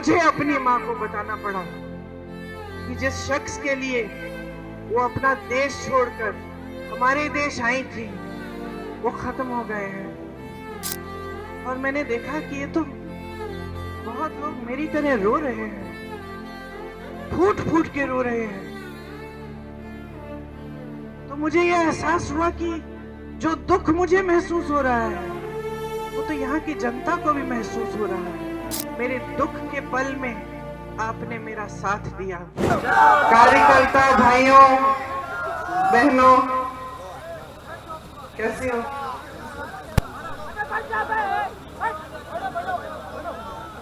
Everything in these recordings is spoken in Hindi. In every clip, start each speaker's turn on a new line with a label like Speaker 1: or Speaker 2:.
Speaker 1: मुझे अपनी माँ को बताना पड़ा कि जिस शख्स के लिए वो अपना देश छोड़कर हमारे देश आई थी वो खत्म हो गए हैं। और मैंने देखा कि ये तो बहुत लोग मेरी तरह रो रहे हैं, फूट फूट के रो रहे हैं। तो मुझे यह एहसास हुआ कि जो दुख मुझे महसूस हो रहा है वो तो यहाँ की जनता को भी महसूस हो रहा है। मेरे दुख के पल में आपने मेरा साथ दिया। कार्यकर्ता भाइयों बहनों, कैसे हो?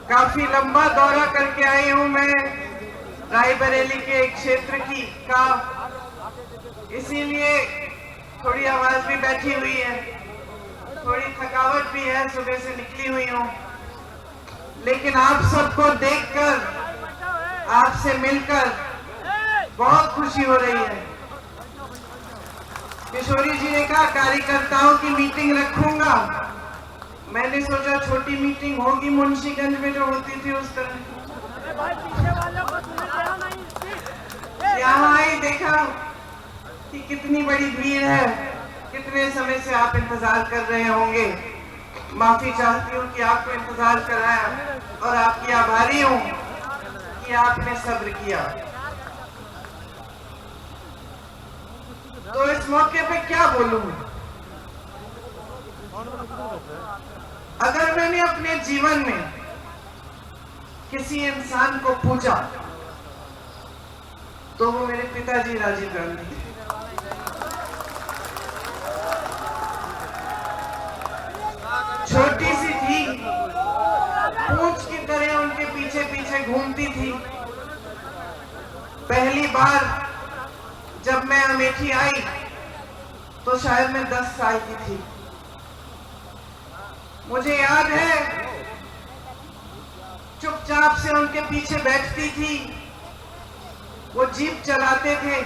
Speaker 1: काफी लंबा दौरा करके आई हूं मैं रायबरेली के एक क्षेत्र का, इसीलिए थोड़ी आवाज भी बैठी हुई है, थोड़ी थकावट भी है, सुबह से निकली हुई हूं। लेकिन आप सबको देखकर, आपसे मिलकर बहुत खुशी हो रही है। किशोरी जी ने कहा कार्यकर्ताओं की मीटिंग रखूंगा। मैंने सोचा छोटी मीटिंग होगी मुंशीगंज में जो होती थी उस तरह। यहाँ आई, देखा कि कितनी बड़ी भीड़ है, कितने समय से आप इंतजार कर रहे होंगे। माफी चाहती हूँ कि आपको इंतजार कराया और आपकी आभारी हूँ कि आपने सब्र किया। तो इस मौके पे क्या बोलूं? अगर मैंने अपने जीवन में किसी इंसान को पूछा तो वो मेरे पिताजी राजीव गांधी थे। छोटी सी थी, पूंछ की तरह उनके पीछे पीछे घूमती थी। पहली बार जब मैं अमेठी आई तो शायद मैं 10 साल की थी। मुझे याद है चुपचाप से उनके पीछे बैठती थी, वो जीप चलाते थे,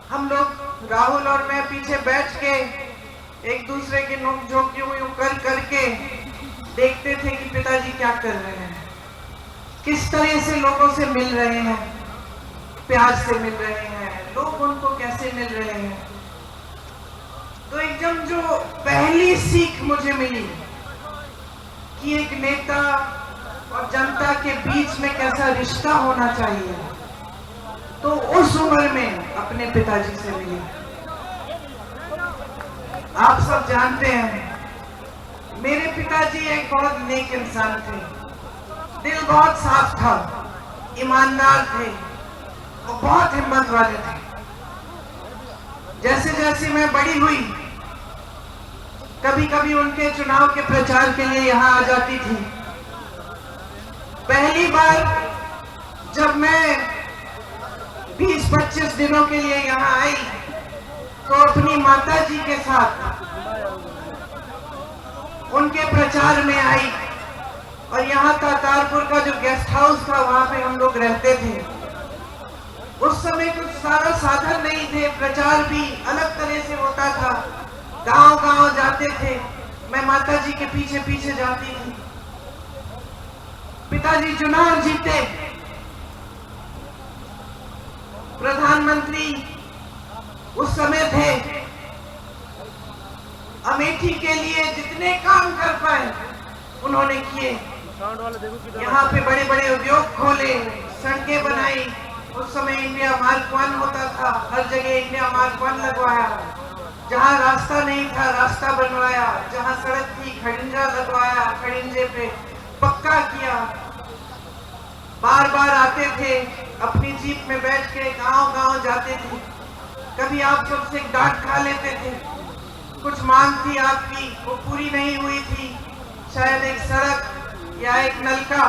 Speaker 1: हम लोग राहुल और मैं पीछे बैठ के एक दूसरे की नोक-झोंक यूं कर करके देखते थे कि पिताजी क्या कर रहे हैं, किस तरह से लोगों से मिल रहे हैं, प्यार से मिल रहे हैं, लोग उनको कैसे मिल रहे हैं। तो एकदम जो पहली सीख मुझे मिली कि एक नेता और जनता के बीच में कैसा रिश्ता होना चाहिए, तो उस उम्र में अपने पिताजी से मिली। आप सब जानते हैं मेरे पिताजी एक बहुत नेक इंसान थे, दिल बहुत साफ था, ईमानदार थे और बहुत हिम्मत वाले थे। जैसे जैसे मैं बड़ी हुई कभी कभी उनके चुनाव के प्रचार के लिए यहाँ आ जाती थी। पहली बार जब मैं 20-25 दिनों के लिए यहाँ आई तो अपनी माता जी के साथ उनके प्रचार में आई और यहाँ तातारपुर का जो गेस्ट हाउस था वहां पे हम लोग रहते थे। उस समय कुछ सारा साधन नहीं थे, प्रचार भी अलग तरह से होता था, गांव गांव जाते थे, मैं माता जी के पीछे पीछे जाती थी। पिताजी चुनाव जीते, प्रधानमंत्री उस समय थे, अमेठी के लिए जितने काम कर पाए उन्होंने किए। यहाँ पे बड़े बड़े उद्योग खोले, सड़कें बनाई। उस समय इंडिया मार्क 1 होता था, हर जगह इंडिया मार्क 1 लगवाया। जहाँ रास्ता नहीं था रास्ता बनवाया, जहाँ सड़क थी खड़िंजा लगवाया, खड़िंजे पे पक्का किया। बार बार आते थे, अपनी जीप में बैठ के गांव गांव जाते थे। कभी आप सबसे डांट खा लेते थे, कुछ मांग थी आपकी वो पूरी नहीं हुई थी, शायद एक सड़क या एक नलका,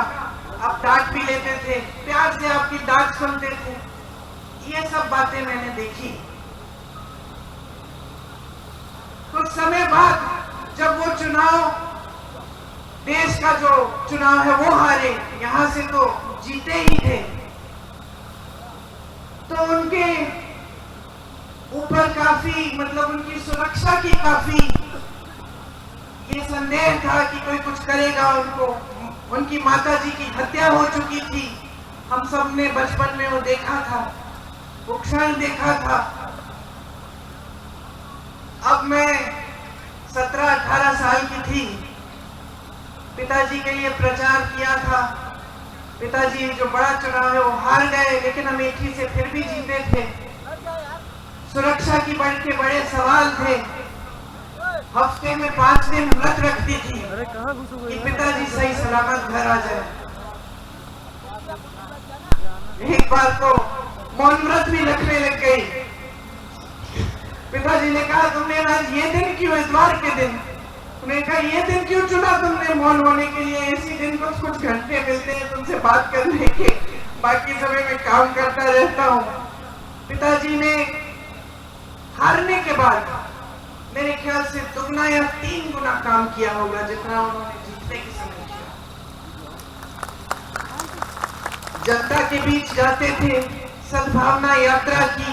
Speaker 1: आप डांट भी लेते थे, प्यार से आपकी डांट सुनते थे। ये सब बातें मैंने देखी। कुछ समय बाद जब वो चुनाव, देश का जो चुनाव है वो हारे, यहां से तो जीते ही थे, तो उनके ऊपर काफी मतलब उनकी सुरक्षा की काफी ये संदेह था कि कोई कुछ करेगा उनको उनकी माताजी की हत्या हो चुकी थी। हम सब ने बचपन में वो देखा था, वो क्षण देखा था। अब मैं 17-18 साल की थी। पिताजी के लिए प्रचार किया था। पिताजी जो बड़ा चुनाव है वो हार गए, लेकिन अमेठी से फिर भी जीते थे। सुरक्षा की बड़े सवाल थे। हफ्ते में 5 दिन व्रत रखती थी कि पिताजी सही सलामत घर आ जाए। एक बार तो मौन व्रत भी रखने लग गई। पिताजी ने कहा, तुमने आज ये दिन क्यों, इतवार के दिन, उन्होंने कहा ये दिन क्यों चुना तुमने मौन होने के लिए? इसी दिन कुछ घंटे मिलते हैं तुमसे बात करने के, बाकी समय में काम करता रहता हूँ। पिताजी ने हारने के बाद मेरे ख्याल से 2 या 3 गुना काम किया होगा जितना उन्होंने जीतने के समय किया। जनता के बीच जाते थे, सद्भावना यात्रा की।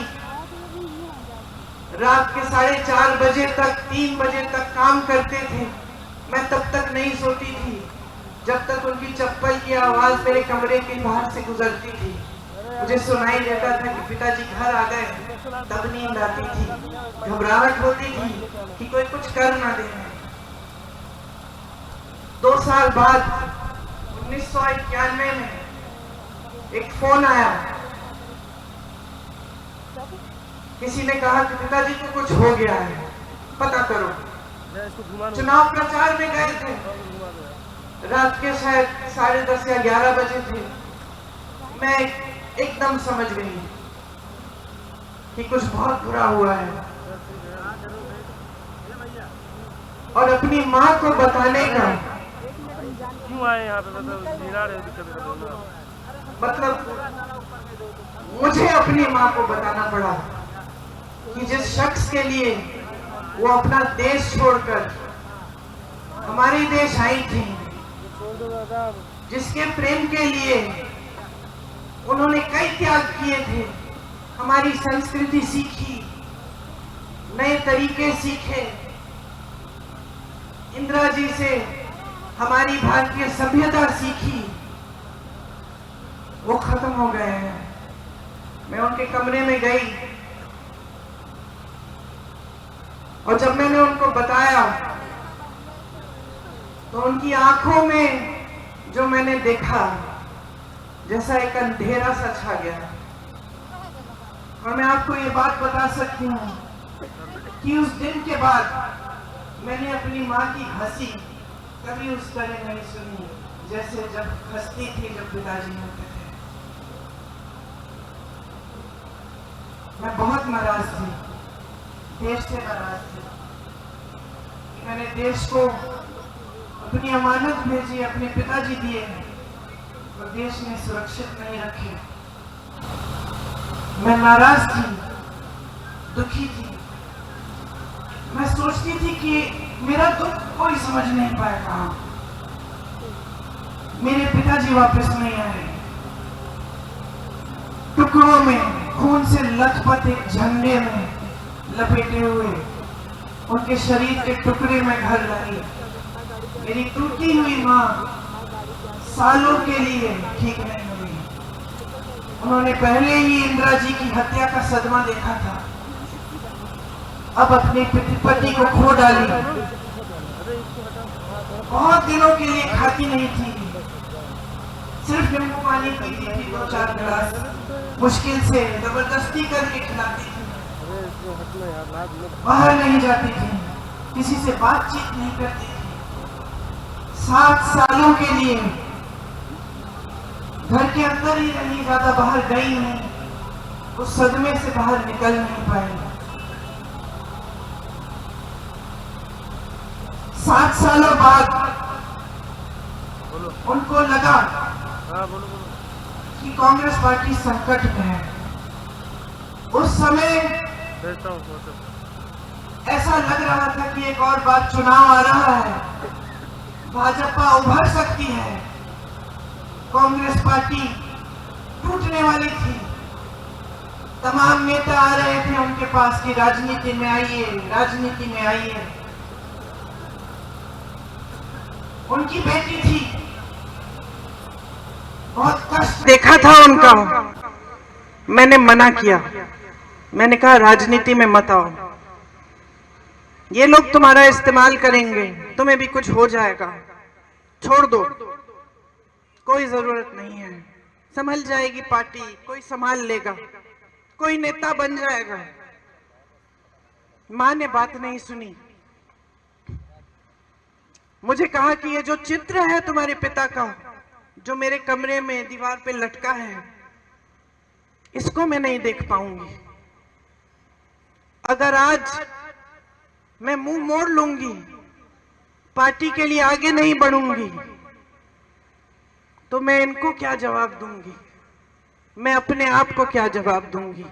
Speaker 1: रात के 4:30 बजे तक, 3 बजे तक काम करते थे। मैं तब तक नहीं सोती थी जब तक उनकी चप्पल की आवाज मेरे कमरे के बाहर से गुजरती थी। मुझे सुनाई देता था कि पिताजी घर आ गए, तब नींद आती थी। घबराहट होती थी कि कोई कुछ कर ना दे। 2 साल बाद 1991 में एक फोन आया। किसी ने कहा कि पिताजी को कुछ हो गया है, पता करो। चुनाव प्रचार में गए थे। रात के शायद 10:30 या 11 बजे थे। मैं एकदम समझ गई कि कुछ बहुत बुरा हुआ है, और अपनी माँ को बताने का
Speaker 2: क्यों आए यहाँ पे,
Speaker 1: मतलब मुझे अपनी माँ को बताना पड़ा कि जिस शख्स के लिए वो अपना देश छोड़कर हमारे देश आई थी, जिसके प्रेम के लिए उन्होंने कई त्याग किए थे, हमारी संस्कृति सीखी, नए तरीके सीखे, इंदिरा जी से हमारी भारतीय सभ्यता सीखी, वो खत्म हो गए हैं। मैं उनके कमरे में गई और जब मैंने उनको बताया तो उनकी आंखों में जो मैंने देखा, जैसा एक अंधेरा सा छा गया। और मैं आपको ये बात बता सकती हूँ कि उस दिन के बाद मैंने अपनी माँ की हंसी कभी उस तरह नहीं सुनी जैसे जब हंसती थी जब पिताजी होते थे। मैं बहुत नाराज थी, देश से नाराज थी। मैंने देश को अपनी अमानत भेजी, अपने पिताजी दिए और देश ने सुरक्षित नहीं रखे। मैं नाराज थी, दुखी थी। मैं सोचती थी कि मेरा दुख कोई समझ नहीं पाएगा। मेरे पिताजी वापस नहीं आए। टुकड़ों में, खून से लथपथ एक झंडे में लपेटे हुए उनके शरीर के टुकड़े में घर लाई। मेरी टूटी हुई माँ सालों के लिए ठीक नहीं हुई। उन्होंने पहले ही इंदिरा जी की हत्या का सदमा देखा था, अब अपने पति को खो डाली। बहुत दिनों के लिए खाती नहीं थी, सिर्फ नींबू पानी पीती थी, 2-4 गिलास, मुश्किल से जबरदस्ती करके खिलाती थी। बाहर नहीं जाती थी, किसी से बातचीत नहीं करती थी। 7 सालों के लिए घर के अंदर ही रही, ज्यादा बाहर गई नहीं। उस सदमे से बाहर निकल नहीं पाई। 7 सालों बाद उनको लगा कि कांग्रेस पार्टी संकट में है। उस समय ऐसा लग रहा था कि एक और बार चुनाव आ रहा है, भाजपा उभर सकती है। कांग्रेस पार्टी टूटने वाली थी। तमाम नेता आ रहे थे उनके पास कि राजनीति में आइए, राजनीति में आइए। उनकी बेटी थी देखा था उनका, मैंने मना किया। मैंने कहा राजनीति में मत आओ, ये लोग तुम्हारा इस्तेमाल करेंगे, तुम्हें भी कुछ हो जाएगा, छोड़ दो, कोई जरूरत नहीं है, संभल जाएगी पार्टी, कोई संभाल लेगा, कोई नेता बन जाएगा। मां ने बात नहीं सुनी। मुझे कहा कि ये जो चित्र है तुम्हारे पिता का, जो मेरे कमरे में दीवार पे लटका है, इसको मैं नहीं देख पाऊंगी। अगर आज मैं मुंह मोड़ लूंगी, पार्टी के लिए आगे नहीं बढ़ूंगी, तो मैं इनको क्या जवाब दूंगी, मैं अपने आप को क्या जवाब दूंगी।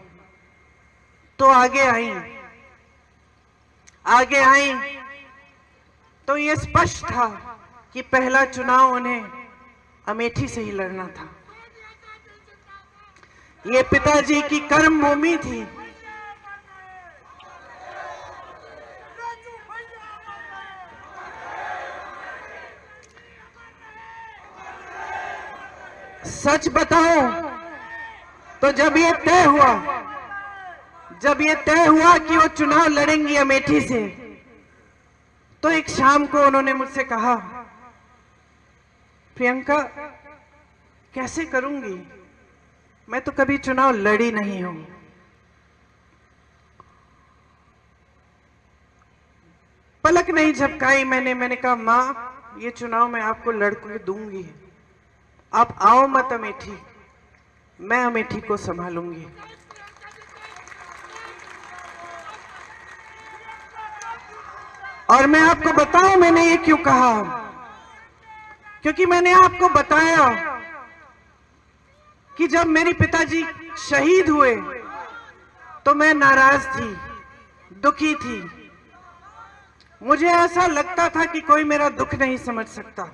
Speaker 1: तो आगे आई तो ये स्पष्ट था कि पहला चुनाव उन्हें अमेठी से ही लड़ना था। ये पिताजी की कर्म भूमि थी। सच बताओ तो जब ये तय हुआ कि वो चुनाव लड़ेंगी अमेठी से, तो एक शाम को उन्होंने मुझसे कहा, प्रियंका कैसे करूंगी, मैं तो कभी चुनाव लड़ी नहीं हूं। पलक नहीं झपकाई मैंने कहा मां, ये चुनाव मैं आपको लड़के दूंगी, आप आओ मत अमेठी, मैं अमेठी को संभालूंगी। और मैं आपको बताऊं मैंने ये क्यों कहा, क्योंकि मैंने आपको बताया कि जब मेरे पिताजी शहीद हुए तो मैं नाराज थी, दुखी थी। मुझे ऐसा लगता था कि कोई मेरा दुख नहीं समझ सकता।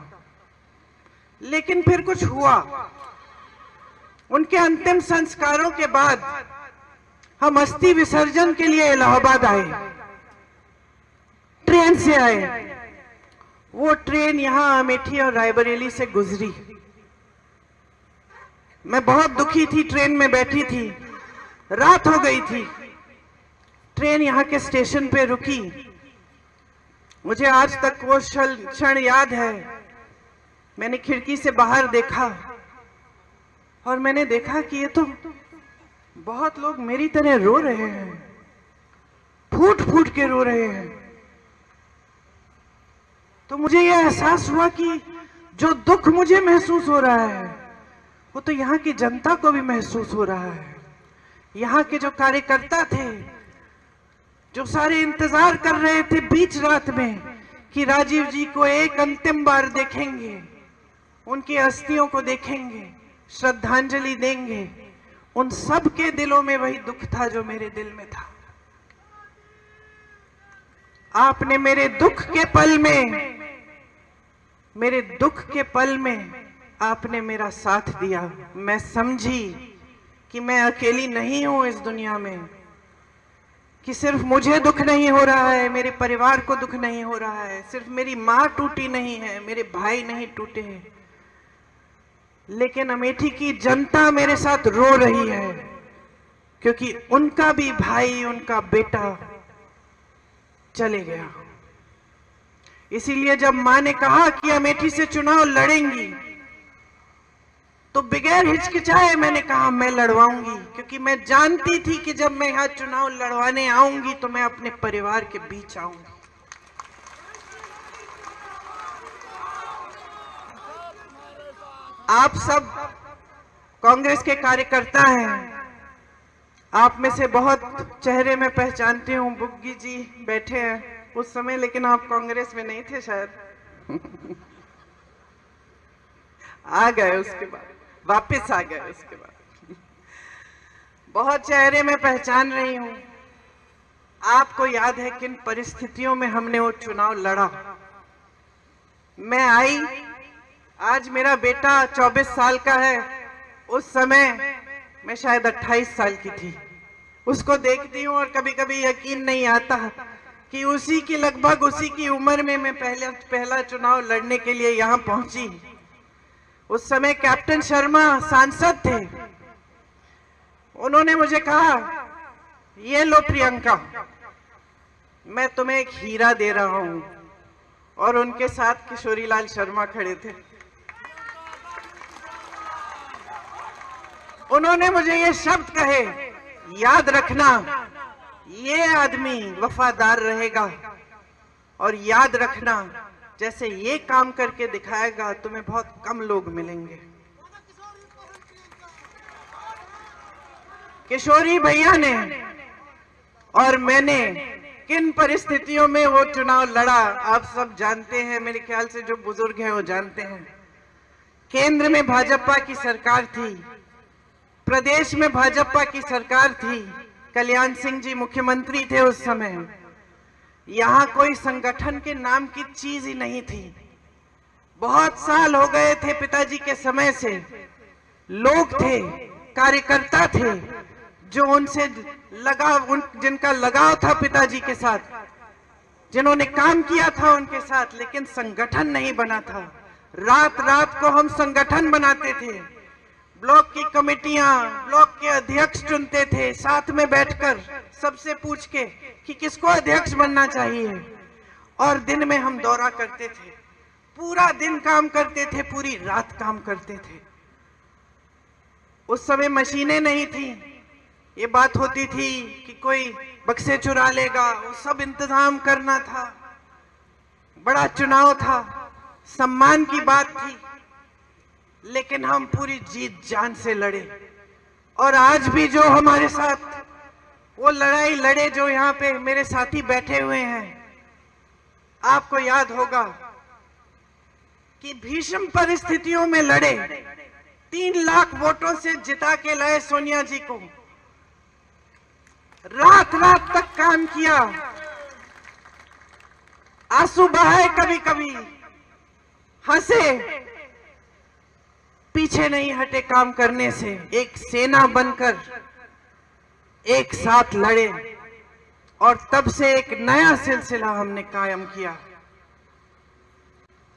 Speaker 1: लेकिन फिर कुछ हुआ। उनके अंतिम संस्कारों के बाद हम अस्थि विसर्जन के लिए इलाहाबाद आए, ट्रेन से आए। वो ट्रेन यहां अमेठी और रायबरेली से गुजरी। मैं बहुत दुखी थी, ट्रेन में बैठी थी, रात हो गई थी। ट्रेन यहां के स्टेशन पे रुकी। मुझे आज तक वो क्षण याद है। मैंने खिड़की से बाहर देखा और मैंने देखा कि ये तो बहुत लोग मेरी तरह रो रहे हैं, फूट फूट के रो रहे हैं। तो मुझे यह एहसास हुआ कि जो दुख मुझे महसूस हो रहा है वो तो यहाँ की जनता को भी महसूस हो रहा है। यहाँ के जो कार्यकर्ता थे, जो सारे इंतजार कर रहे थे बीच रात में कि राजीव जी को एक अंतिम बार देखेंगे, उनकी अस्थियों को देखेंगे, श्रद्धांजलि देंगे, उन सब के दिलों में वही दुख था जो मेरे दिल में था। आपने मेरे दुख के पल में आपने मेरा साथ दिया। मैं समझी कि मैं अकेली नहीं हूं इस दुनिया में, कि सिर्फ मुझे दुख नहीं हो रहा है, मेरे परिवार को दुख नहीं हो रहा है, सिर्फ मेरी मां टूटी नहीं है, मेरे भाई नहीं टूटे हैं, लेकिन अमेठी की जनता मेरे साथ रो रही है, क्योंकि उनका भी भाई, उनका बेटा चले गया। इसीलिए जब मां ने कहा कि अमेठी से चुनाव लड़ेंगी, तो बगैर हिचकिचाए मैंने कहा मैं लड़वाऊंगी, क्योंकि मैं जानती थी कि जब मैं यहाँ चुनाव लड़वाने आऊंगी तो मैं अपने परिवार के बीच आऊंगी। आप सब कांग्रेस के कार्यकर्ता हैं। आप में से बहुत चेहरे में पहचानती हूँ। बुग्गी जी बैठे हैं उस समय, लेकिन आप कांग्रेस में नहीं थे शायद। आ गए उसके बाद, वापस आ गए उसके बाद। बहुत चेहरे में पहचान रही हूँ। आपको याद है किन परिस्थितियों में हमने वो चुनाव लड़ा। मैं आई, आज मेरा बेटा 24 साल का है, उस समय मैं शायद 28 साल की थी। उसको देखती हूँ और कभी कभी यकीन नहीं आता कि उसी की लगभग उसी की उम्र में मैं पहला चुनाव लड़ने के लिए यहाँ पहुंची। उस समय कैप्टन शर्मा सांसद थे। उन्होंने मुझे कहा, ये लो प्रियंका, मैं तुम्हें एक हीरा दे रहा हूं। और उनके साथ किशोरीलाल शर्मा खड़े थे। उन्होंने मुझे ये शब्द कहे, याद रखना ये आदमी वफादार रहेगा, और याद रखना जैसे ये काम करके दिखाएगा तुम्हें बहुत कम लोग मिलेंगे। किशोरी भैया ने और मैंने किन परिस्थितियों में वो चुनाव लड़ा आप सब जानते हैं। मेरे ख्याल से जो बुजुर्ग हैं वो जानते हैं। केंद्र में भाजपा की सरकार थी, प्रदेश में भाजपा की सरकार थी, कल्याण सिंह जी मुख्यमंत्री थे उस समय। यहाँ कोई संगठन के नाम की चीज ही नहीं थी। बहुत साल हो गए थे पिताजी के समय से। लोग थे, कार्यकर्ता थे, जो उनसे जिनका लगाव था पिताजी के साथ, जिन्होंने काम किया था उनके साथ, लेकिन संगठन नहीं बना था। रात रात को हम संगठन बनाते थे, ब्लॉक की कमेटियां, ब्लॉक के अध्यक्ष चुनते थे, साथ में बैठकर सबसे पूछ के कि किसको अध्यक्ष बनना चाहिए। और दिन में हम दौरा करते थे, पूरा दिन काम करते थे, पूरी रात काम करते थे। उस समय मशीनें नहीं थी। ये बात होती थी कि कोई बक्से चुरा लेगा, वो सब इंतजाम करना था। बड़ा चुनाव था, सम्मान की बात थी, लेकिन हम पूरी जीत जान से लड़े। और आज भी जो हमारे साथ वो लड़ाई लड़े, जो यहाँ पे मेरे साथी बैठे हुए हैं, आपको याद होगा कि भीषण परिस्थितियों में लड़े, 3 लाख वोटों से जिता के लाए सोनिया जी को। रात रात तक काम किया, आंसू बहाए, कभी कभी हंसे, पीछे नहीं हटे काम करने से। एक सेना बनकर एक साथ लड़े, और तब से एक नया सिलसिला हमने कायम किया।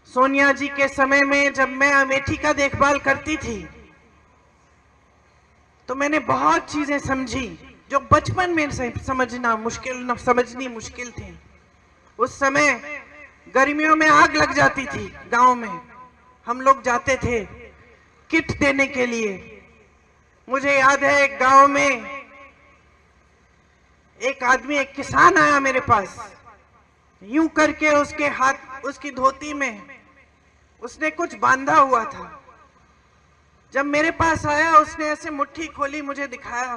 Speaker 1: सोनिया जी के समय में जब मैं अमेठी का देखभाल करती थी, तो मैंने बहुत चीजें समझी जो बचपन में समझनी मुश्किल थी। उस समय गर्मियों में आग लग जाती थी गांव में, हम लोग जाते थे किट देने के लिए। मुझे याद है एक गांव में एक आदमी, एक किसान आया मेरे पास, यूं करके उसके हाथ, उसकी धोती में उसने कुछ बांधा हुआ था। जब मेरे पास आया, उसने ऐसे मुट्ठी खोली, मुझे दिखाया।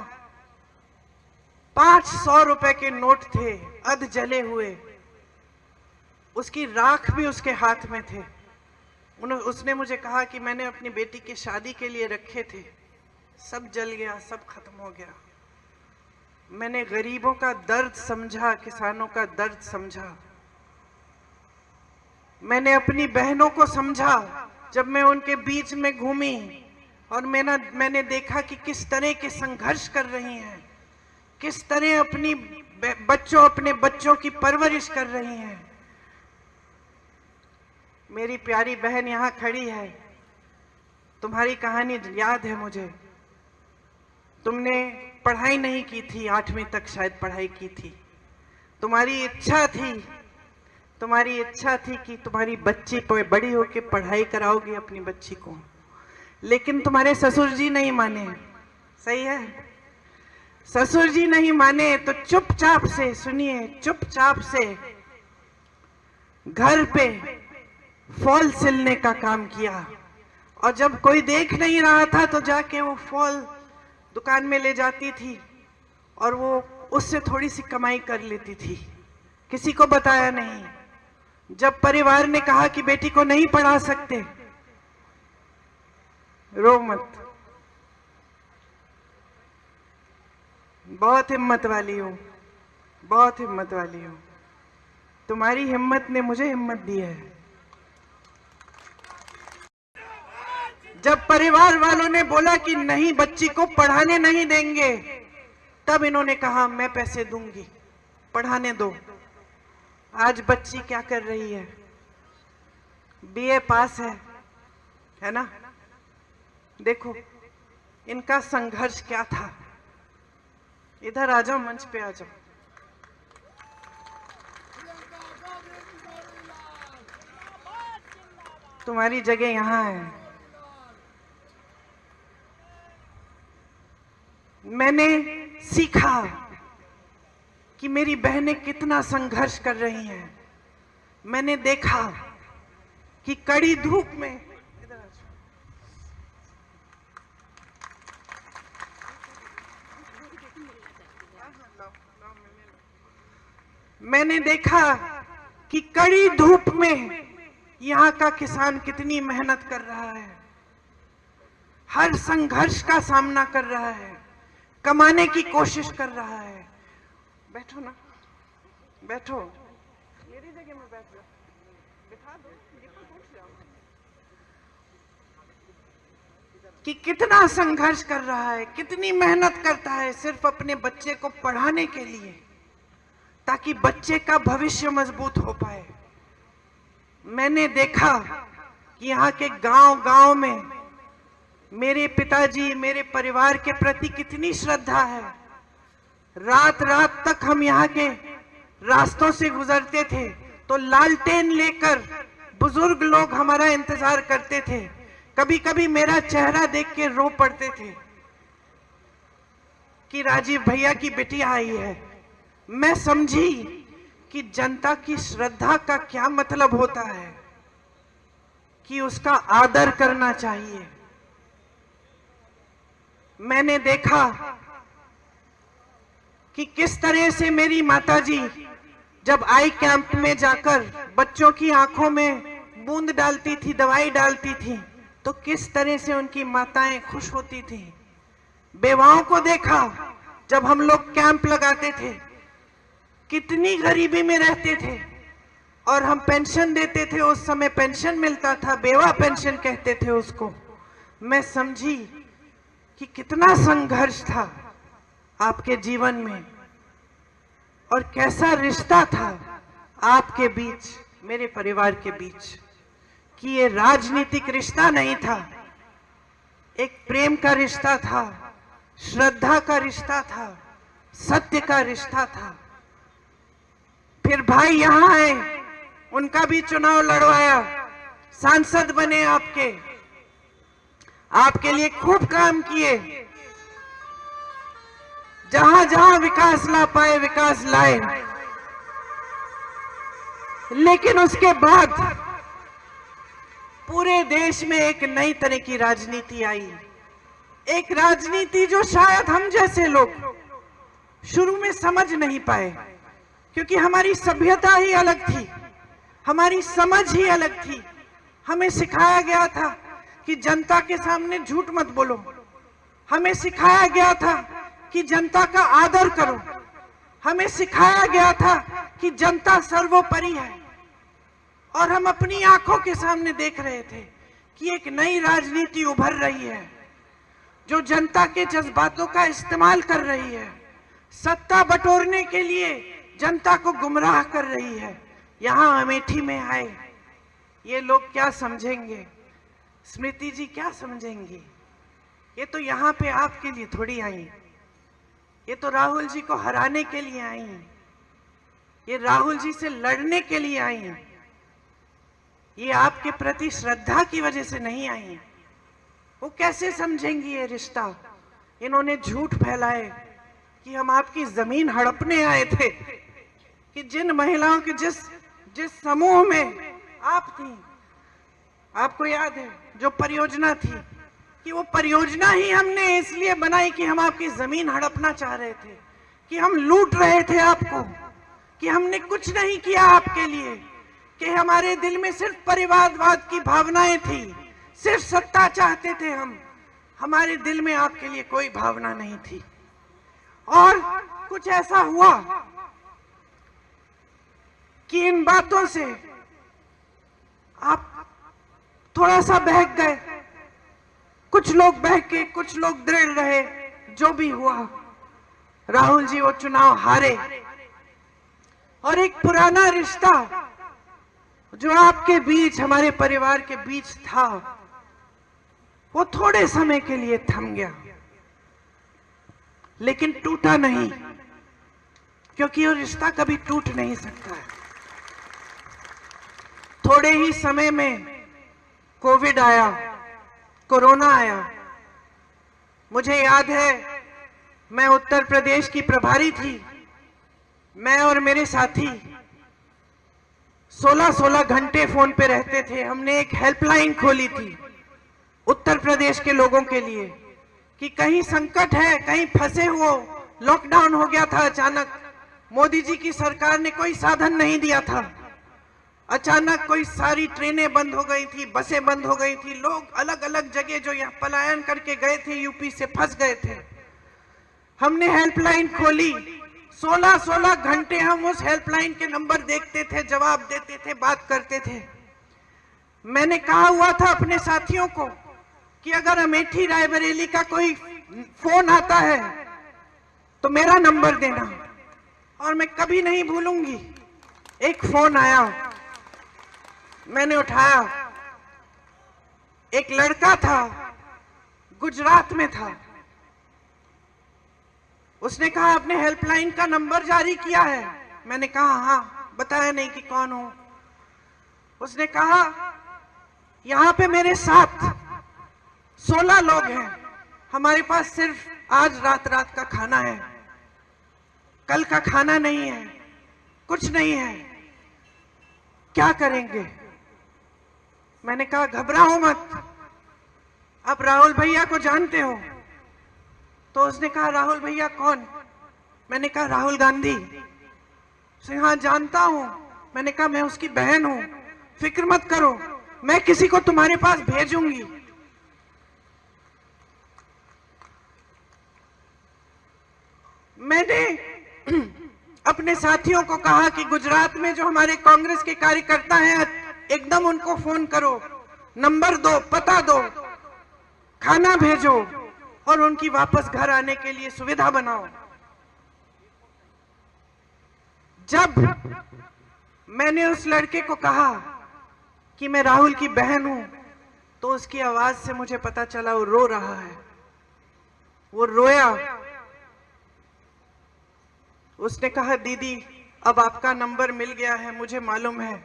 Speaker 1: 500 रुपए के नोट थे, अध जले हुए, उसकी राख भी उसके हाथ में थे। उसने मुझे कहा कि मैंने अपनी बेटी की शादी के लिए रखे थे, सब जल गया, सब खत्म हो गया। मैंने गरीबों का दर्द समझा, किसानों का दर्द समझा। मैंने अपनी बहनों को समझा जब मैं उनके बीच में घूमी, और मैंने देखा कि किस तरह के संघर्ष कर रही हैं, किस तरह अपने बच्चों की परवरिश कर रही हैं। मेरी प्यारी बहन यहाँ खड़ी है, तुम्हारी कहानी याद है मुझे। तुमने पढ़ाई नहीं की थी, 8वीं तक शायद पढ़ाई की थी। तुम्हारी इच्छा थी कि तुम्हारी बच्ची बड़ी होकर पढ़ाई कराओगी अपनी बच्ची को, लेकिन तुम्हारे ससुर जी नहीं माने। सही है, ससुर जी नहीं माने तो चुपचाप से, सुनिए, चुपचाप से घर पे फॉल सिलने का काम किया। और जब कोई देख नहीं रहा था तो जाके वो फॉल दुकान में ले जाती थी, और वो उससे थोड़ी सी कमाई कर लेती थी। किसी को बताया नहीं। जब परिवार ने कहा कि बेटी को नहीं पढ़ा सकते, रो मत, बहुत हिम्मत वाली हो, बहुत हिम्मत वाली हो। तुम्हारी हिम्मत ने मुझे हिम्मत दी है। जब परिवार वालों ने बोला कि नहीं, बच्ची को पढ़ाने नहीं देंगे, तब इन्होंने कहा मैं पैसे दूंगी, पढ़ाने दो। आज बच्ची क्या कर रही है? बीए पास है ना? देखो इनका संघर्ष क्या था। इधर आ जाओ, मंच पे आ जाओ। तुम्हारी जगह यहां है। मैंने सीखा कि मेरी बहनें कितना संघर्ष कर रही हैं। मैंने देखा कि कड़ी धूप में, मैंने देखा कि कड़ी धूप में यहाँ का किसान कितनी मेहनत कर रहा है, हर संघर्ष का सामना कर रहा है, कमाने की कोशिश कर रहा है। बैठो ना, बैठो, मेरी जगह में बैठ जाओ, बिठा दो, उठ जाओ। कि कितना संघर्ष कर रहा है, कितनी मेहनत करता है सिर्फ अपने बच्चे को पढ़ाने के लिए, ताकि बच्चे का भविष्य मजबूत हो पाए। मैंने देखा कि यहाँ के गांव-गांव में मेरे पिताजी, मेरे परिवार के प्रति कितनी श्रद्धा है। रात रात तक हम यहाँ के रास्तों से गुजरते थे तो लालटेन लेकर बुजुर्ग लोग हमारा इंतजार करते थे। कभी कभी मेरा चेहरा देख के रो पड़ते थे कि राजीव भैया की बिटिया आई है। मैं समझी कि जनता की श्रद्धा का क्या मतलब होता है, कि उसका आदर करना चाहिए। मैंने देखा कि किस तरह से मेरी माताजी जब आई कैंप में जाकर बच्चों की आंखों में बूंद डालती थी, दवाई डालती थी, तो किस तरह से उनकी माताएं खुश होती थी। बेवाओं को देखा जब हम लोग कैंप लगाते थे, कितनी गरीबी में रहते थे और हम पेंशन देते थे। उस समय पेंशन मिलता था, बेवा पेंशन कहते थे उसको। मैं समझी कि कितना संघर्ष था आपके जीवन में और कैसा रिश्ता था आपके बीच, मेरे परिवार के बीच, कि ये राजनीतिक रिश्ता नहीं था, एक प्रेम का रिश्ता था, श्रद्धा का रिश्ता था, सत्य का रिश्ता था। फिर भाई यहां आए, उनका भी चुनाव लड़वाया, सांसद बने, आपके लिए खूब काम किए, जहां जहां विकास ला पाए विकास लाए। लेकिन उसके बाद पूरे देश में एक नई तरह की राजनीति आई, एक राजनीति जो शायद हम जैसे लोग शुरू में समझ नहीं पाए, क्योंकि हमारी सभ्यता ही अलग थी, हमारी समझ ही अलग थी। हमें सिखाया गया था कि जनता के सामने झूठ मत बोलो, हमें सिखाया गया था कि जनता का आदर करो, हमें सिखाया गया था कि जनता सर्वोपरि है। और हम अपनी आंखों के सामने देख रहे थे कि एक नई राजनीति उभर रही है जो जनता के जज्बातों का इस्तेमाल कर रही है, सत्ता बटोरने के लिए जनता को गुमराह कर रही है। यहां अमेठी में आए ये लोग क्या समझेंगे, स्मृति जी क्या समझेंगी? ये तो यहाँ पे आपके लिए थोड़ी आई, ये तो राहुल जी को हराने के लिए आई हैं, ये राहुल जी से लड़ने के लिए आई हैं, ये आपके प्रति श्रद्धा की वजह से नहीं आई हैं। वो कैसे समझेंगी ये रिश्ता? इन्होंने झूठ फैलाए कि हम आपकी जमीन हड़पने आए थे, कि जिन महिलाओं के जिस समूह में आप थी, आपको याद है जो परियोजना थी, कि वो परियोजना ही हमने इसलिए बनाई कि हम आपकी जमीन हड़पना चाह रहे थे, कि हम लूट रहे थे आपको, कि हमने कुछ नहीं किया आपके लिए, कि हमारे दिल में सिर्फ परिवारवाद की भावनाएं थी, सिर्फ सत्ता चाहते थे हम, हमारे दिल में आपके लिए कोई भावना नहीं थी। और कुछ ऐसा हुआ कि इन बातों से आप थोड़ा सा बहक गए, कुछ लोग बहके, कुछ लोग दृढ़ रहे। जो भी हुआ, राहुल जी वो चुनाव हारे और एक पुराना रिश्ता जो आपके बीच, हमारे परिवार के बीच था, वो थोड़े समय के लिए थम गया, लेकिन टूटा नहीं, क्योंकि वो रिश्ता कभी टूट नहीं सकता है। थोड़े ही समय में कोविड आया, कोरोना आया। मुझे याद है, मैं उत्तर प्रदेश की प्रभारी थी। मैं और मेरे साथी 16-16 घंटे फोन पे रहते थे। हमने एक हेल्पलाइन खोली थी उत्तर प्रदेश के लोगों के लिए कि कहीं संकट है, कहीं फंसे हो। लॉकडाउन हो गया था अचानक, मोदी जी की सरकार ने कोई साधन नहीं दिया था। अचानक कोई सारी ट्रेनें बंद हो गई थी, बसें बंद हो गई थी। लोग अलग अलग जगह जो यहाँ पलायन करके गए थे, यूपी से फंस गए थे। हमने हेल्पलाइन खोली। 16-16 घंटे हम उस हेल्पलाइन के नंबर देखते थे, जवाब देते थे, बात करते थे। मैंने कहा हुआ था अपने साथियों को कि अगर अमेठी रायबरेली का कोई फोन आता है तो मेरा नंबर देना। और मैं कभी नहीं भूलूंगी, एक फोन आया, मैंने उठाया। एक लड़का था, गुजरात में था। उसने कहा आपने हेल्पलाइन का नंबर जारी किया है? मैंने कहा हाँ। बताया नहीं कि कौन हो। उसने कहा यहां पे मेरे साथ 16 लोग हैं, हमारे पास सिर्फ आज रात का खाना है, कल का खाना नहीं है, कुछ नहीं है, क्या करेंगे? मैंने कहा घबराओ मत, आप राहुल भैया को जानते हो? तो उसने कहा राहुल भैया कौन? मैंने कहा राहुल गांधी। उसने हाँ जानता हूं। मैंने कहा मैं उसकी बहन हूं, फिक्र मत करो, मैं किसी को तुम्हारे पास भेजूंगी। मैंने अपने साथियों को कहा कि गुजरात में जो हमारे कांग्रेस के कार्यकर्ता हैं, एकदम उनको फोन करो, नंबर दो, पता दो, खाना भेजो और उनकी वापस घर आने के लिए सुविधा बनाओ। जब मैंने उस लड़के को कहा कि मैं राहुल की बहन हूं, तो उसकी आवाज से मुझे पता चला वो रो रहा है। वो रोया। उसने कहा दीदी अब आपका नंबर मिल गया है, मुझे मालूम है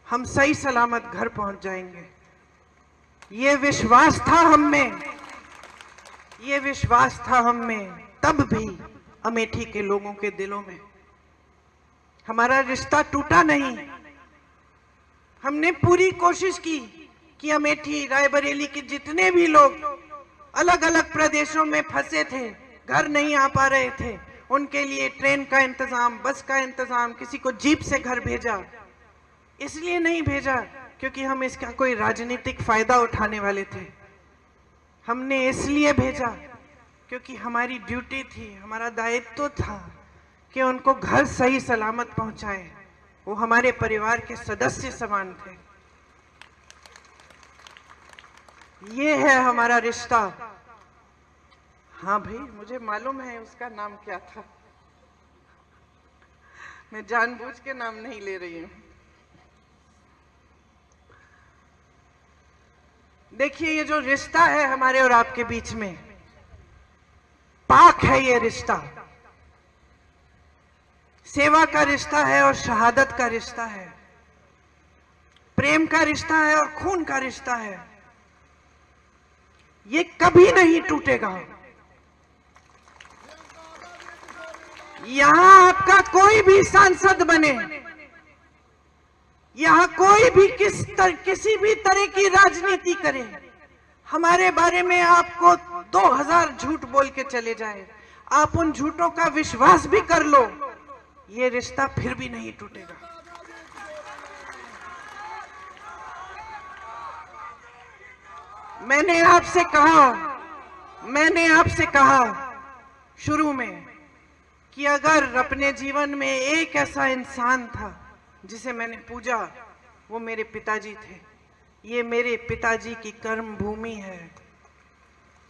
Speaker 1: हम सही सलामत घर पहुंच जाएंगे। ये विश्वास था हम में, ये विश्वास था हम में तब भी अमेठी के लोगों के दिलों में। हमारा रिश्ता टूटा नहीं। हमने पूरी कोशिश की कि अमेठी रायबरेली के जितने भी लोग अलग अलग प्रदेशों में फंसे थे, घर नहीं आ पा रहे थे, उनके लिए ट्रेन का इंतजाम, बस का इंतजाम, किसी को जीप से घर भेजा। इसलिए नहीं भेजा क्योंकि हम इसका कोई राजनीतिक फायदा उठाने वाले थे। हमने इसलिए भेजा क्योंकि हमारी ड्यूटी थी, हमारा दायित्व था कि उनको घर सही सलामत पहुंचाए। वो हमारे परिवार के सदस्य समान थे। ये है हमारा रिश्ता। हाँ भाई, मुझे मालूम है उसका नाम क्या था, मैं जानबूझ के नाम नहीं ले रही हूं। देखिए ये जो रिश्ता है हमारे और आपके बीच में, पाक है ये रिश्ता। सेवा का रिश्ता है और शहादत का रिश्ता है, प्रेम का रिश्ता है और खून का रिश्ता है। ये कभी नहीं टूटेगा। यहां आपका कोई भी सांसद बने, यहां कोई भी किसी भी तरह की राजनीति करे, हमारे बारे में आपको 2000 झूठ बोल के चले जाए, आप उन झूठों का विश्वास भी कर लो, ये रिश्ता फिर भी नहीं टूटेगा। मैंने आपसे कहा शुरू में कि अगर अपने जीवन में एक ऐसा इंसान था जिसे मैंने पूजा, वो मेरे पिताजी थे। ये मेरे पिताजी की कर्म भूमि है।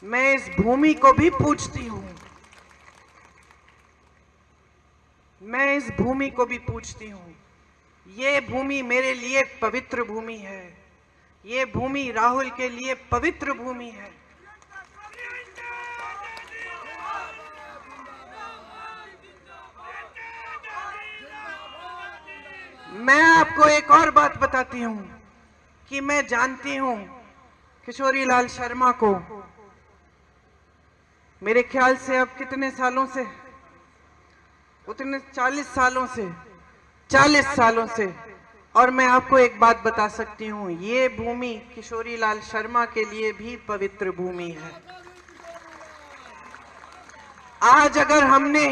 Speaker 1: मैं इस भूमि को भी पूजती हूं। मैं इस भूमि को भी पूजती हूं। ये भूमि मेरे लिए पवित्र भूमि है। ये भूमि राहुल के लिए पवित्र भूमि है। मैं आपको एक और बात बताती हूं कि मैं जानती हूं किशोरी लाल शर्मा को, मेरे ख्याल से अब कितने सालों से, उतने 40 सालों से। और मैं आपको एक बात बता सकती हूं, ये भूमि किशोरी लाल शर्मा के लिए भी पवित्र भूमि है। आज अगर हमने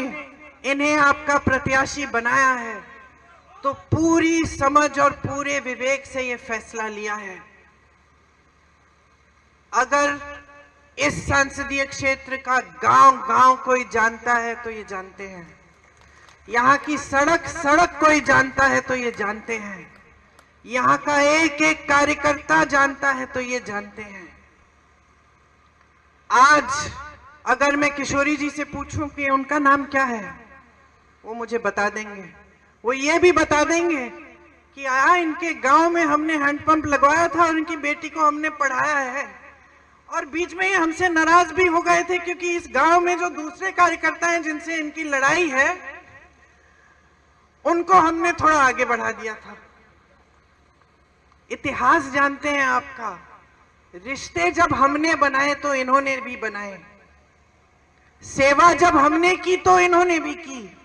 Speaker 1: इन्हें आपका प्रत्याशी बनाया है तो पूरी समझ और पूरे विवेक से ये फैसला लिया है। अगर इस संसदीय क्षेत्र का गांव-गांव कोई जानता है तो ये जानते हैं, यहाँ की सड़क कोई जानता है तो ये जानते हैं, यहाँ का एक एक कार्यकर्ता जानता है तो ये जानते हैं। आज अगर मैं किशोरी जी से पूछूं कि उनका नाम क्या है, वो मुझे बता देंगे। वो ये भी बता देंगे कि इनके गांव में हमने हैंडपंप लगवाया था और इनकी बेटी को हमने पढ़ाया है, और बीच में ये हमसे नाराज भी हो गए थे क्योंकि इस गांव में जो दूसरे कार्यकर्ता हैं जिनसे इनकी लड़ाई है, उनको हमने थोड़ा आगे बढ़ा दिया था। इतिहास जानते हैं आपका। रिश्ते जब हमने बनाए तो इन्होंने भी बनाए, सेवा जब हमने की तो इन्होंने भी की,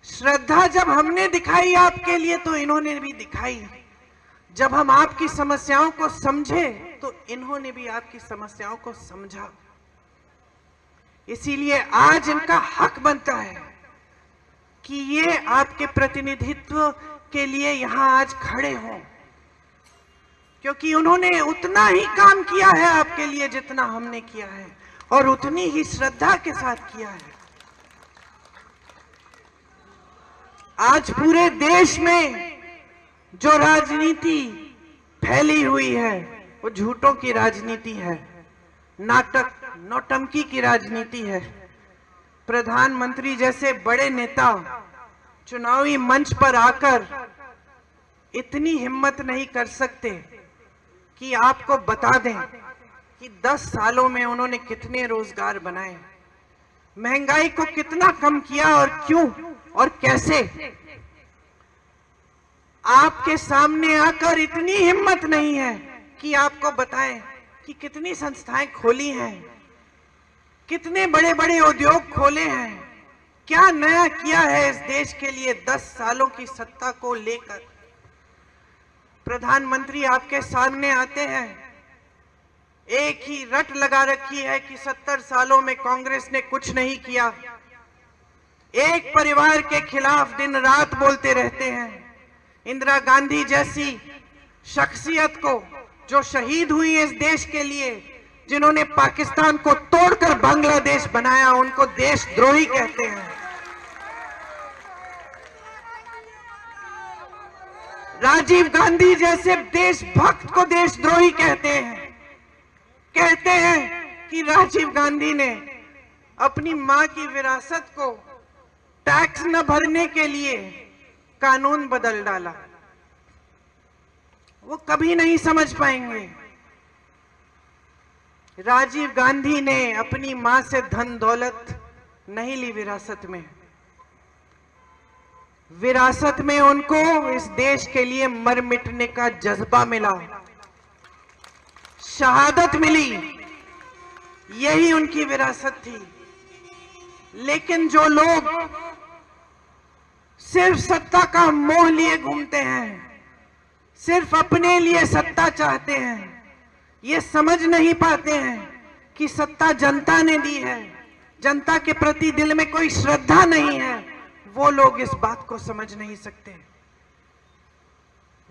Speaker 1: श्रद्धा जब हमने दिखाई आपके लिए तो इन्होंने भी दिखाई, जब हम आपकी समस्याओं को समझे तो इन्होंने भी आपकी समस्याओं को समझा। इसीलिए आज इनका हक बनता है कि ये आपके प्रतिनिधित्व के लिए यहां आज खड़े हों, क्योंकि उन्होंने उतना ही काम किया है आपके लिए जितना हमने किया है, और उतनी ही श्रद्धा के साथ किया है। आज पूरे देश में जो राजनीति फैली हुई है वो झूठों की राजनीति है, नाटक नौटंकी की राजनीति है। प्रधानमंत्री जैसे बड़े नेता चुनावी मंच पर आकर इतनी हिम्मत नहीं कर सकते कि आपको बता दें कि 10 सालों में उन्होंने कितने रोजगार बनाए, महंगाई को कितना कम किया और क्यों और कैसे। आपके सामने आकर इतनी हिम्मत नहीं है कि आपको बताएं कि कितनी संस्थाएं खोली हैं, कितने बड़े बड़े उद्योग खोले हैं, क्या नया किया है इस देश के लिए 10 सालों की सत्ता को लेकर। प्रधानमंत्री आपके सामने आते हैं, एक ही रट लगा रखी है कि 70 सालों में कांग्रेस ने कुछ नहीं किया, एक परिवार के खिलाफ दिन रात बोलते रहते हैं। इंदिरा गांधी जैसी शख्सियत को जो शहीद हुई है इस देश के लिए, जिन्होंने पाकिस्तान को तोड़कर बांग्लादेश बनाया, उनको देशद्रोही कहते हैं। राजीव गांधी जैसे देशभक्त को देशद्रोही कहते हैं। कहते हैं कि राजीव गांधी ने अपनी मां की विरासत को टैक्स न भरने के लिए कानून बदल डाला। वो कभी नहीं समझ पाएंगे। राजीव गांधी ने अपनी मां से धन दौलत नहीं ली विरासत में, विरासत में उनको इस देश के लिए मर मिटने का जज्बा मिला, शहादत मिली, यही उनकी विरासत थी। लेकिन जो लोग सिर्फ सत्ता का मोह लिए घूमते हैं, सिर्फ अपने लिए सत्ता चाहते हैं, ये समझ नहीं पाते हैं कि सत्ता जनता ने दी है, जनता के प्रति दिल में कोई श्रद्धा नहीं है, वो लोग इस बात को समझ नहीं सकते।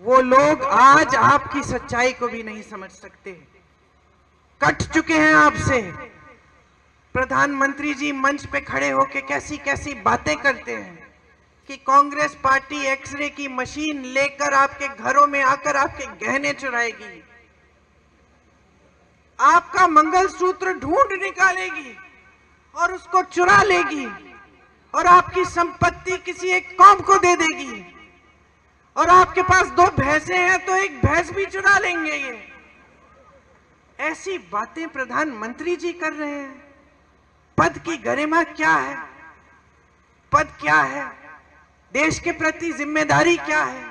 Speaker 1: वो लोग आज आपकी सच्चाई को भी नहीं समझ सकते, कट चुके हैं आपसे। प्रधानमंत्री जी मंच पे खड़े होकर कैसी कैसी बातें करते हैं कि कांग्रेस पार्टी एक्सरे की मशीन लेकर आपके घरों में आकर आपके गहने चुराएगी, आपका मंगलसूत्र ढूंढ निकालेगी और उसको चुरा लेगी और आपकी संपत्ति किसी एक कौम को दे देगी। और आपके पास 2 भैंसे हैं तो एक भैंस भी चुरा लेंगे। ये ऐसी बातें प्रधानमंत्री जी कर रहे हैं। पद की गरिमा क्या है? पद क्या है? देश के प्रति जिम्मेदारी क्या है?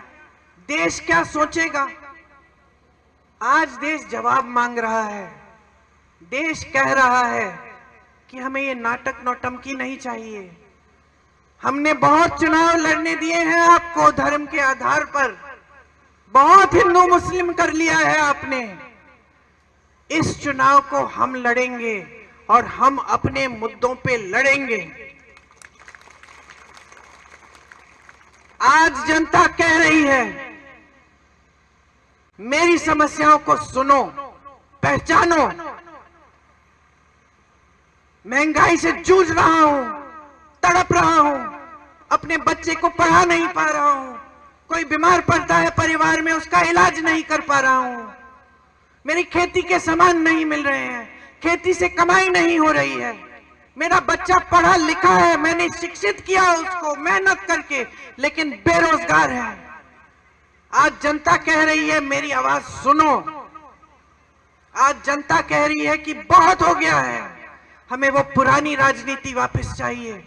Speaker 1: देश क्या सोचेगा? आज देश जवाब मांग रहा है। देश कह रहा है कि हमें ये नाटक नौटंकी नहीं चाहिए। हमने बहुत चुनाव लड़ने दिए हैं आपको धर्म के आधार पर, बहुत हिंदू मुस्लिम कर लिया है आपने। इस चुनाव को हम लड़ेंगे और हम अपने मुद्दों पे लड़ेंगे। आज जनता कह रही है मेरी समस्याओं को सुनो, पहचानो। महंगाई से जूझ रहा हूं, तड़प रहा हूं, अपने बच्चे को पढ़ा नहीं पा रहा हूं, कोई बीमार पड़ता है परिवार में उसका इलाज नहीं कर पा रहा हूं, मेरी खेती के सामान नहीं मिल रहे हैं, खेती से कमाई नहीं हो रही है, मेरा बच्चा पढ़ा लिखा है, मैंने शिक्षित किया उसको मेहनत करके, लेकिन बेरोजगार है। आज जनता कह रही है मेरी आवाज सुनो। आज जनता कह रही है कि बहुत हो गया है, हमें वो पुरानी राजनीति वापस चाहिए।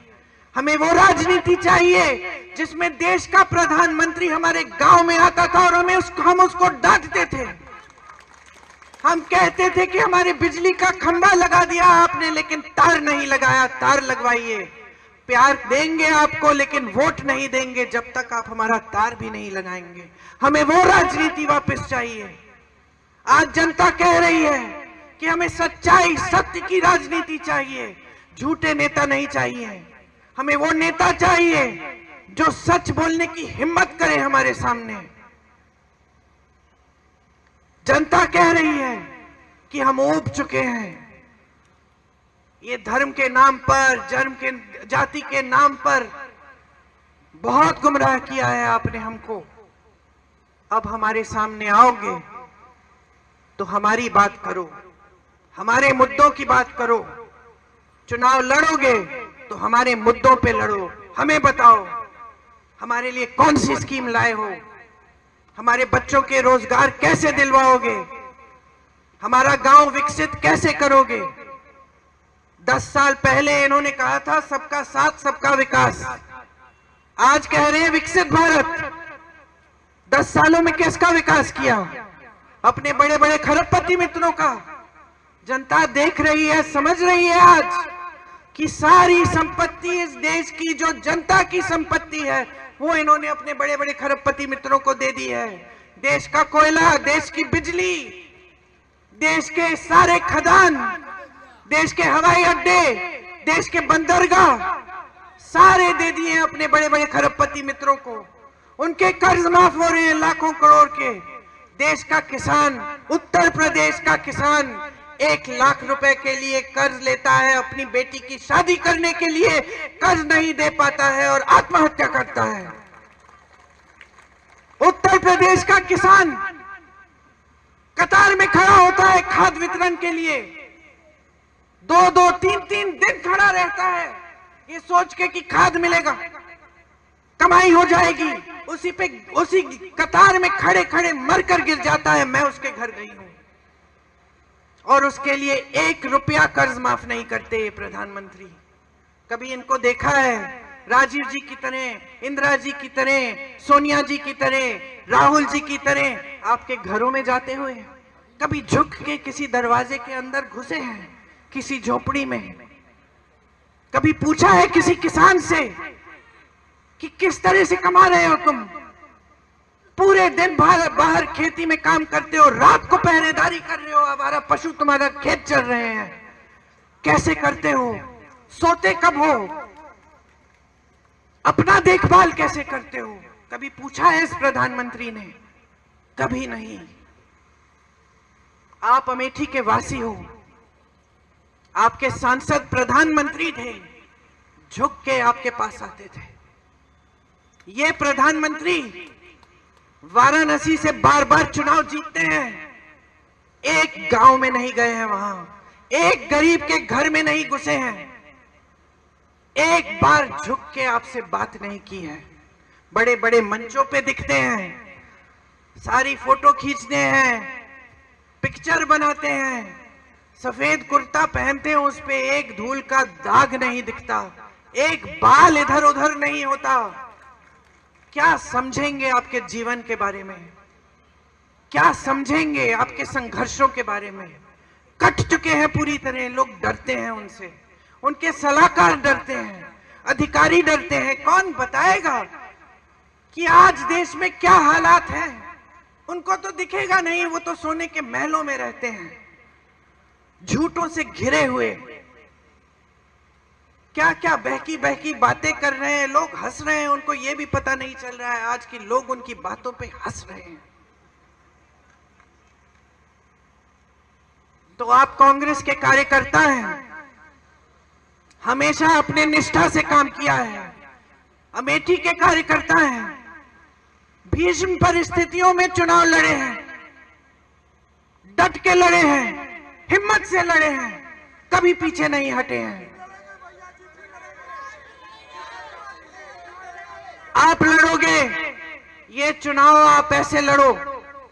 Speaker 1: हमें वो राजनीति चाहिए जिसमें देश का प्रधानमंत्री हमारे गांव में आता था और हम उसको डांटते थे। हम कहते थे कि हमारी बिजली का खंभा लगा दिया आपने, लेकिन तार नहीं लगाया, तार लगवाइए। प्यार देंगे आपको लेकिन वोट नहीं देंगे जब तक आप हमारा तार भी नहीं लगाएंगे। हमें वो राजनीति वापस चाहिए। आज जनता कह रही है कि हमें सच्चाई, सत्य की राजनीति चाहिए, झूठे नेता नहीं चाहिए। हमें वो नेता चाहिए जो सच बोलने की हिम्मत करे हमारे सामने। जनता कह रही है कि हम ऊब चुके हैं। ये धर्म के नाम पर, जाति के नाम पर बहुत गुमराह किया है आपने हमको। अब हमारे सामने आओगे तो हमारी बात करो, हमारे मुद्दों की बात करो। चुनाव लड़ोगे तो हमारे मुद्दों पे लड़ो। हमें बताओ हमारे लिए कौन सी स्कीम लाए हो, हमारे बच्चों के रोजगार कैसे दिलवाओगे, हमारा गांव विकसित कैसे करोगे। 10 साल पहले इन्होंने कहा था सबका साथ सबका विकास, आज कह रहे हैं विकसित भारत। 10 सालों में किसका विकास किया? अपने बड़े बड़े खरबपति मित्रों का। जनता देख रही है, समझ रही है आज कि सारी संपत्ति इस देश की जो जनता की संपत्ति है वो इन्होंने अपने बड़े बड़े खरबपति मित्रों को दे दी है। देश का कोयला, देश की बिजली, देश के सारे खदान, देश के हवाई अड्डे, देश के बंदरगाह सारे दे दिए अपने बड़े बड़े खरबपति मित्रों को। उनके कर्ज माफ हो रहे हैं लाखों करोड़ के। देश का किसान, उत्तर प्रदेश का किसान 1 लाख रुपए के लिए कर्ज लेता है, अपनी बेटी की शादी करने के लिए कर्ज नहीं दे पाता है और आत्महत्या करता है। उत्तर प्रदेश का किसान कतार में खड़ा होता है खाद वितरण के लिए, 2-2, 3-3 दिन खड़ा रहता है ये सोच के कि खाद मिलेगा, कमाई हो जाएगी। उसी कतार में खड़े खड़े मरकर गिर जाता है। मैं उसके घर गई हूं और उसके लिए 1 रुपया कर्ज माफ नहीं करते ये प्रधानमंत्री। कभी इनको देखा है राजीव जी की तरह, इंदिरा जी की तरह, सोनिया जी की तरह, राहुल जी की तरह आपके घरों में जाते हुए? कभी झुक के किसी दरवाजे के अंदर घुसे हैं, किसी झोपड़ी में? कभी पूछा है किसी किसान से कि किस तरह से कमा रहे हो तुम? पूरे दिन बाहर खेती में काम करते हो, रात को पहरेदारी कर रहे हो, हमारा पशु तुम्हारा खेत चल रहे हैं, कैसे करते हो? सोते कब हो? अपना देखभाल कैसे करते हो? कभी पूछा है इस प्रधानमंत्री ने? कभी नहीं। आप अमेठी के वासी हो, आपके सांसद प्रधानमंत्री थे, झुक के आपके पास आते थे। ये प्रधानमंत्री वाराणसी से बार बार चुनाव जीतते हैं, एक गांव में नहीं गए हैं, वहां एक गरीब के घर में नहीं घुसे हैं, एक बार झुक के आपसे बात नहीं की है। बड़े बड़े मंचों पे दिखते हैं, सारी फोटो खींचते हैं, पिक्चर बनाते हैं, सफेद कुर्ता पहनते हैं, उस पे एक धूल का दाग नहीं दिखता, एक बाल इधर उधर नहीं होता। क्या समझेंगे आपके जीवन के बारे में? क्या समझेंगे आपके संघर्षों के बारे में? कट चुके हैं पूरी तरह, लोग डरते हैं उनसे, उनके सलाहकार डरते हैं, अधिकारी डरते हैं। कौन बताएगा कि आज देश में क्या हालात हैं? उनको तो दिखेगा नहीं, वो तो सोने के महलों में रहते हैं, झूठों से घिरे हुए। क्या क्या बहकी बहकी बातें कर रहे हैं, लोग हंस रहे हैं, उनको ये भी पता नहीं चल रहा है आज की लोग उनकी बातों पे हंस रहे हैं। तो आप कांग्रेस के कार्यकर्ता हैं, हमेशा अपने निष्ठा से काम किया है। अमेठी के कार्यकर्ता हैं, भीषण परिस्थितियों में चुनाव लड़े हैं, डट के लड़े हैं, हिम्मत से लड़े हैं, कभी पीछे नहीं हटे हैं। आप लड़ोगे ये चुनाव, आप ऐसे लड़ो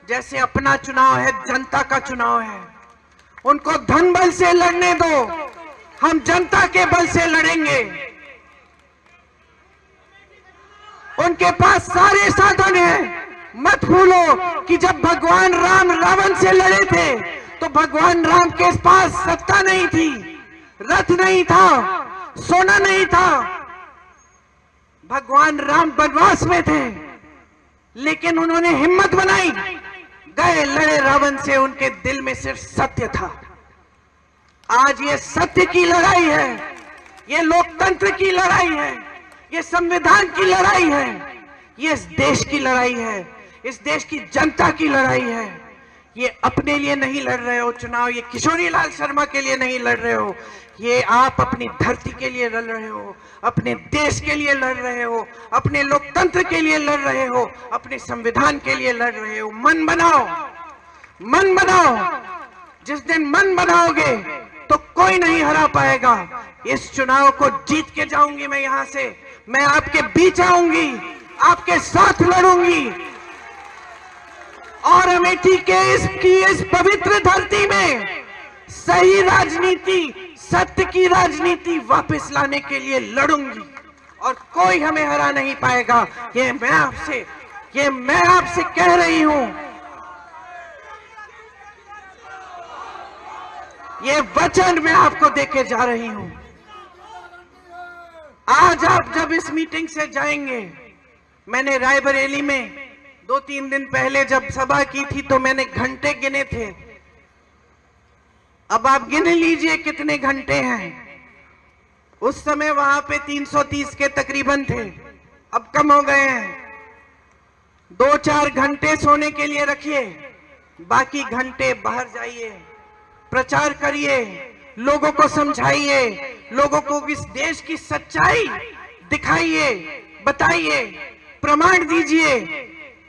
Speaker 1: जैसे अपना चुनाव है, जनता का चुनाव है। उनको धन बल से लड़ने दो, हम जनता के बल से लड़ेंगे। उनके पास सारे साधन हैं। मत भूलो कि जब भगवान राम रावण से लड़े थे तो भगवान राम के पास सत्ता नहीं थी, रथ नहीं था, सोना नहीं था। भगवान राम वनवास में थे, लेकिन उन्होंने हिम्मत बनाई, गए लड़े रावण से। उनके दिल में सिर्फ सत्य था। आज ये सत्य की लड़ाई है, ये लोकतंत्र की लड़ाई है, ये संविधान की लड़ाई है, ये इस देश की लड़ाई है, इस देश की जनता की लड़ाई है। ये अपने लिए नहीं लड़ रहे हो चुनाव, ये किशोरी लाल शर्मा के लिए नहीं लड़ रहे हो, ये आप अपनी धरती के लिए लड़ रहे हो, अपने देश के लिए लड़ रहे हो, अपने लोकतंत्र के लिए लड़ रहे हो, अपने संविधान के लिए लड़ रहे हो। मन बनाओ, मन बनाओ। जिस दिन मन बनाओगे तो कोई नहीं हरा पाएगा। इस चुनाव को जीत के जाऊंगी मैं यहां से, मैं आपके बीच आऊंगी, आपके साथ लड़ूंगी और अमेठी के इस पवित्र धरती में सही राजनीति, सत्य की राजनीति वापस लाने के लिए लड़ूंगी और कोई हमें हरा नहीं पाएगा। ये मैं आपसे कह रही हूं, ये वचन मैं आपको देके जा रही हूं। आज आप जब इस मीटिंग से जाएंगे, मैंने रायबरेली में 2-3 दिन पहले जब सभा की थी तो मैंने घंटे गिने थे। अब आप गिन लीजिए कितने घंटे हैं। उस समय वहां पे 330 के तकरीबन थे, अब कम हो गए हैं। 2-4 घंटे सोने के लिए रखिए, बाकी घंटे बाहर जाइए, प्रचार करिए, लोगों को समझाइए, लोगों को इस देश की सच्चाई दिखाइए, बताइए, प्रमाण दीजिए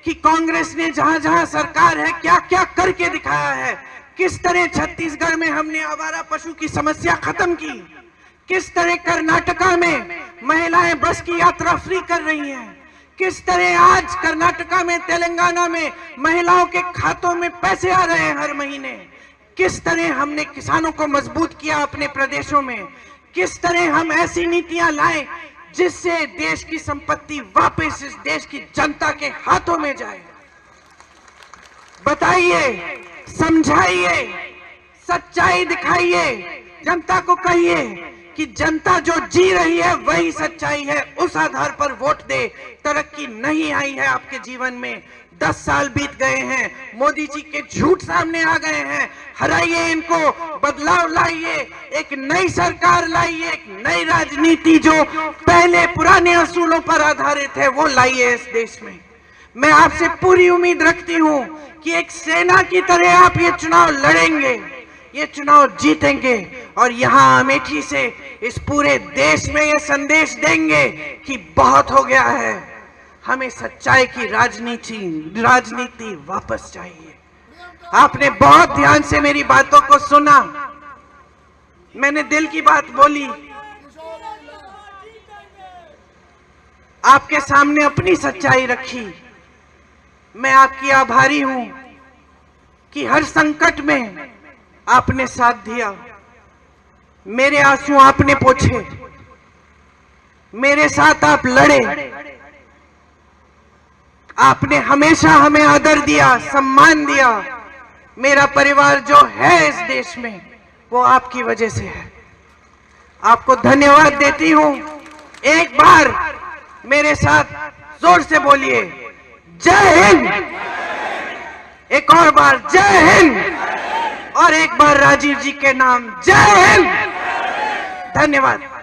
Speaker 1: कि कांग्रेस ने जहां जहां सरकार है क्या क्या करके दिखाया है। किस तरह छत्तीसगढ़ में हमने आवारा पशु की समस्या खत्म की, किस तरह कर्नाटका में महिलाएं बस की यात्रा फ्री कर रही हैं, किस तरह आज कर्नाटका में, तेलंगाना में महिलाओं के खातों में पैसे आ रहे हैं हर महीने, किस तरह हमने किसानों को मजबूत किया अपने प्रदेशों में, किस तरह हम ऐसी नीतियां लाए जिससे देश की संपत्ति वापस इस देश की जनता के हाथों में जाए। बताइए, समझाइए, सच्चाई दिखाइए, जनता को कहिए कि जनता जो जी रही है वही सच्चाई है, उस आधार पर वोट दे। तरक्की नहीं आई है आपके जीवन में, 10 साल बीत गए हैं, मोदी जी के झूठ सामने आ गए हैं, हराइए इनको, बदलाव लाइए, एक नई सरकार लाइए, एक नई राजनीति जो पहले पुराने असूलों पर आधारित है वो लाइए इस देश में। मैं आपसे पूरी उम्मीद रखती हूं कि एक सेना की तरह आप ये चुनाव लड़ेंगे, ये चुनाव जीतेंगे और यहाँ अमेठी से इस पूरे देश में ये संदेश देंगे कि बहुत हो गया है, हमें सच्चाई की राजनीति वापस चाहिए। आपने बहुत ध्यान से मेरी बातों को सुना, मैंने दिल की बात बोली। आपके सामने अपनी सच्चाई रखी। मैं आपकी आभारी हूं कि हर संकट में आपने साथ दिया। मेरे आंसू आपने पोंछे, मेरे साथ आप लड़े। आपने हमेशा हमें आदर दिया, सम्मान दिया। मेरा परिवार जो है इस देश में वो आपकी वजह से है। आपको धन्यवाद देती हूं। एक बार मेरे साथ जोर से बोलिए, जय हिंद। एक और बार जय हिंद, और एक बार राजीव जी के नाम जय हिंद। धन्यवाद।